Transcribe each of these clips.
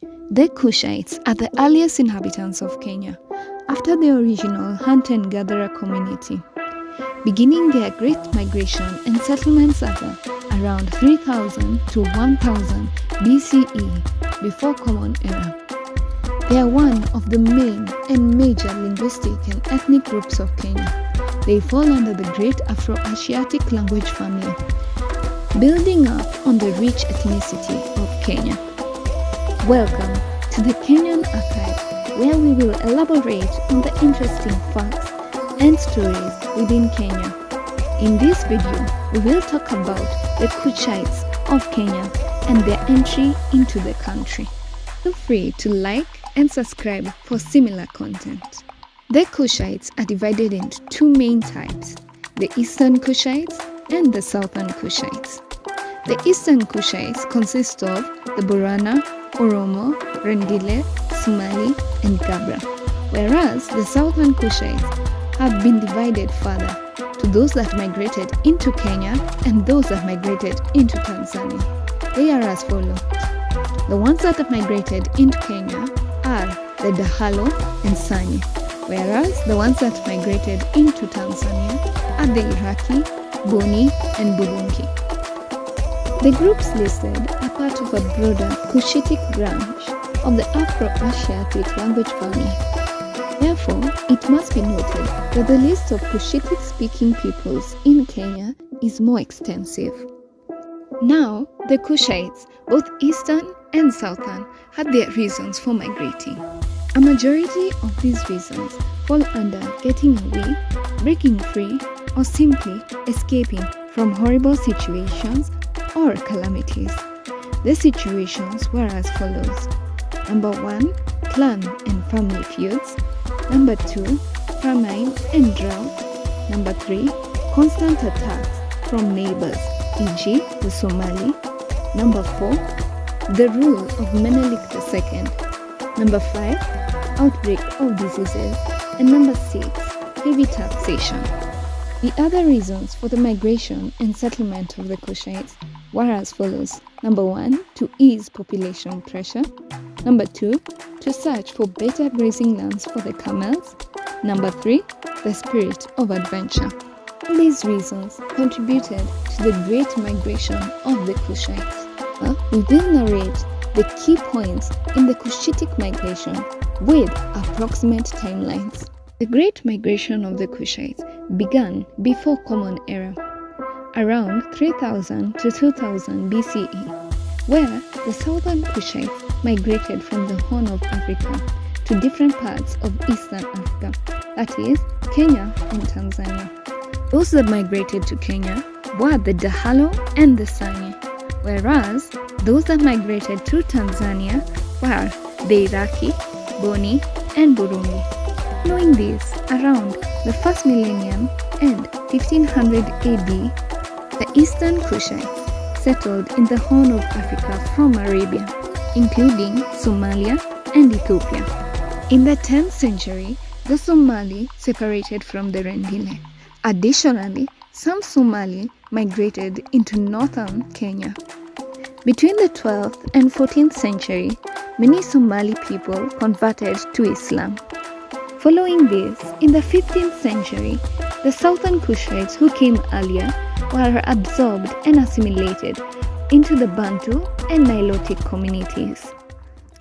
The Cushites are the earliest inhabitants of Kenya, after the original hunt and gatherer community, beginning their great migration and settlement saga around 3000 to 1000 BCE before Common Era. They are one of the main and major linguistic and ethnic groups of Kenya. They fall under the Great Afro-Asiatic language family, building up on the rich ethnicity of Kenya. Welcome to the Kenyan Archive, where we will elaborate on the interesting facts and stories within Kenya. In this video, we will talk about the Cushites of Kenya and their entry into the country. Feel free to like and subscribe for similar content. The Cushites are divided into two main types, the Eastern Cushites and the Southern Cushites. The Eastern Cushites consist of the Borana, Oromo, Rendile, Somali, and Gabra, whereas the Southern Cushites have been divided further to those that migrated into Kenya and those that migrated into Tanzania. They are as follows. The ones that have migrated into Kenya are the Dahalo and Sanye, whereas the ones that migrated into Tanzania are the Iraqi, Boni, and Burungi. The groups listed are part of a broader Cushitic branch of the Afro-Asiatic language family. Therefore, it must be noted that the list of Cushitic-speaking peoples in Kenya is more extensive. Now, the Cushites, both Eastern and Southern, had their reasons for migrating. A majority of these reasons fall under getting away, breaking free, or simply escaping from horrible situations or calamities. The situations were as follows. Number 1, clan and family feuds. Number 2, famine and drought. Number 3, constant attacks from neighbors, e.g. the Somali. Number 4, the rule of Menelik II. Number 5, outbreak of diseases. And number 6, heavy taxation. The other reasons for the migration and settlement of the Cushites were as follows. Number 1, to ease population pressure. Number 2, to search for better grazing lands for the camels. Number 3, the spirit of adventure. All these reasons contributed to the great migration of the Cushites. We will narrate the key points in the Cushitic migration with approximate timelines. The great migration of the Cushites began before Common Era, around 3000 to 2000 BCE, where the Southern Cushites migrated from the Horn of Africa to different parts of Eastern Africa, that is, Kenya and Tanzania. Those that migrated to Kenya were the Dahalo and the Sanye, whereas those that migrated to Tanzania were the Iraqi, Boni, and Burungi. Following this, around the first millennium and 1500 AD, the Eastern Cushites settled in the Horn of Africa from Arabia, including Somalia and Ethiopia. In the 10th century, the Somali separated from the Rendile. Additionally, some Somali migrated into northern Kenya. Between the 12th and 14th century, many Somali people converted to Islam. Following this, in the 15th century, the Southern Cushites who came earlier were absorbed and assimilated into the Bantu and Nilotic communities.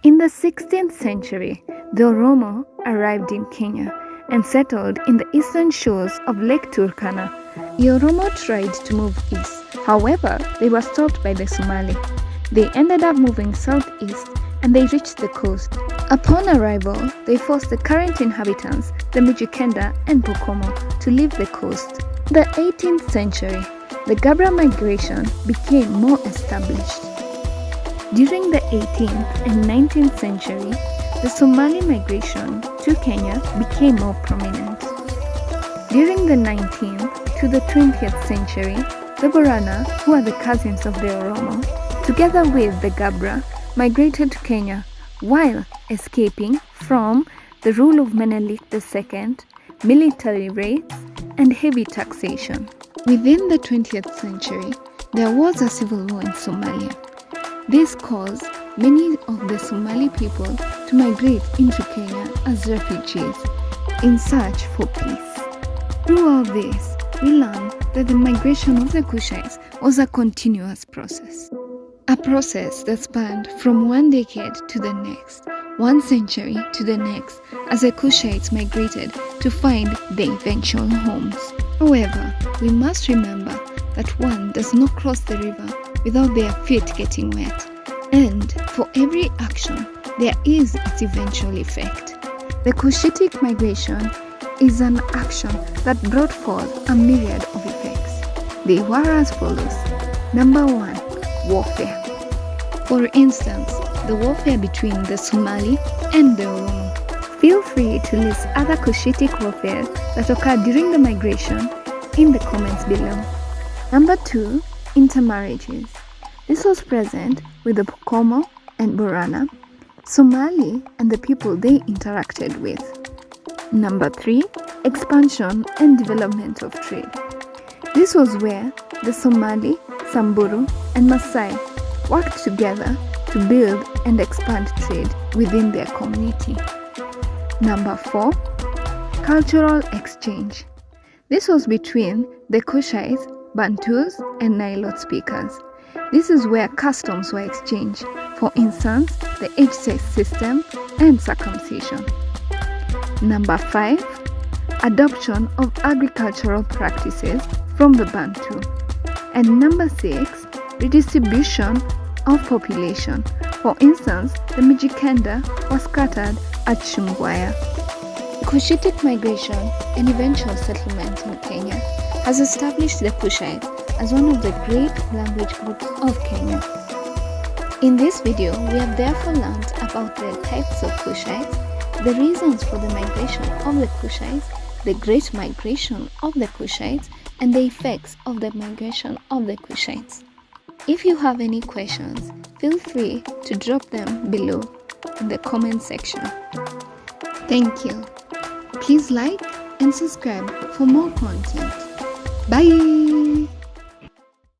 In the 16th century, the Oromo arrived in Kenya and settled in the eastern shores of Lake Turkana. The Oromo tried to move east, however, they were stopped by the Somali. They ended up moving southeast and they reached the coast. Upon arrival, they forced the current inhabitants, the Mijikenda and Pokomo, to leave the coast. In the 18th century, the Gabra migration became more established. During the 18th and 19th century, the Somali migration to Kenya became more prominent. During the 19th to the 20th century, the Borana, who are the cousins of the Oromo, together with the Gabra, migrated to Kenya while escaping from the rule of Menelik II, military raids, and heavy taxation. Within the 20th century, there was a civil war in Somalia. This caused many of the Somali people to migrate into Kenya as refugees in search for peace. Throughout this, we learn that the migration of the Cushites was a continuous process. A process that spanned from one decade to the next, one century to the next, as the Cushites migrated to find their eventual homes. However, we must remember that one does not cross the river without their feet getting wet, and for every action, there is its eventual effect. The Cushitic migration is an action that brought forth a myriad of effects. They were as follows. Number 1. Warfare. For instance, the warfare between the Somali and the Oromo. Feel free to list other Cushitic warfares that occurred during the migration in the comments below. Number 2. Intermarriages. This was present with the Pokomo and Borana, Somali and the people they interacted with. Number 3. Expansion and development of trade. This was where the Somali, Samburu and Maasai worked together to build and expand trade within their community. Number 4. Cultural exchange. This was between the Cushites, Bantus and Nilot speakers. This is where customs were exchanged, for instance, the age system and circumcision. Number 5. Adoption of agricultural practices from the Bantu. And number 6. Redistribution of population. For instance, the Mijikenda was scattered at Shungwaya. Cushitic migration and eventual settlement in Kenya has established the Cushites as one of the great language groups of Kenya. In this video, we have therefore learned about the types of Cushites, the reasons for the migration of the Cushites, the great migration of the Cushites, and the effects of the migration of the Cushites. If you have any questions, feel free to drop them below in the comment section. Thank you. Please like and subscribe for more content. Bye!